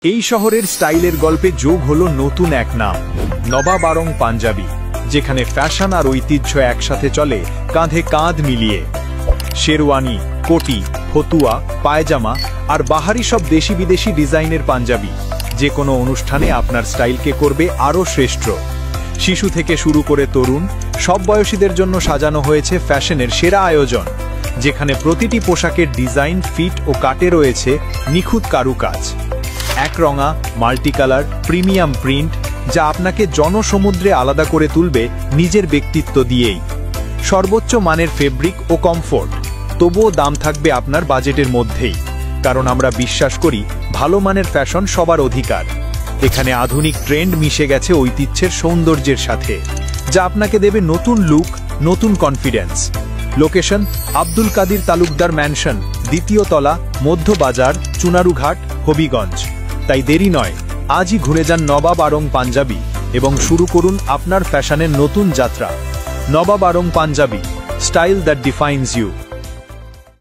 এই শহরের স্টাইলের গল্পে যোগ হলো নতুন এক নাম, নবাব আরং পাঞ্জাবি, যেখানে ফ্যাশন আর ঐতিহ্য একসাথে চলে কাঁধে কাঁধ মিলিয়ে। শেরওয়ানি, কোটি, ফতুয়া, পায়জামা আর বাহারি সব দেশি বিদেশি ডিজাইনের পাঞ্জাবি যে কোনো অনুষ্ঠানে আপনার স্টাইলকে করবে আরও শ্রেষ্ঠ। শিশু থেকে শুরু করে তরুণ সব বয়সীদের জন্য সাজানো হয়েছে ফ্যাশনের সেরা আয়োজন, যেখানে প্রতিটি পোশাকের ডিজাইন, ফিট ও কাটে রয়েছে নিখুঁত কারুকাজ। একরঙা, মাল্টিকালার, প্রিমিয়াম প্রিন্ট, যা আপনাকে জনসমুদ্রে আলাদা করে তুলবে নিজের ব্যক্তিত্ব দিয়েই। সর্বোচ্চ মানের ফেব্রিক ও কমফোর্ট, তবুও দাম থাকবে আপনার বাজেটের মধ্যেই, কারণ আমরা বিশ্বাস করি ভালো মানের ফ্যাশন সবার অধিকার। এখানে আধুনিক ট্রেন্ড মিশে গেছে ঐতিহ্যের সৌন্দর্যের সাথে, যা আপনাকে দেবে নতুন লুক, নতুন confidence. Location: Abdul Kadir Talukdar mansion, দ্বিতীয় তলা, মধ্যবাজার, চুনারুঘাট, হবিগঞ্জ। তাই দেরি নয়, আজই ঘুরে যান নবাব আরং পাঞ্জাবি এবং শুরু করুন আপনার ফ্যাশনের নতুন যাত্রা। নবাব Aarong panjabi, style that defines you.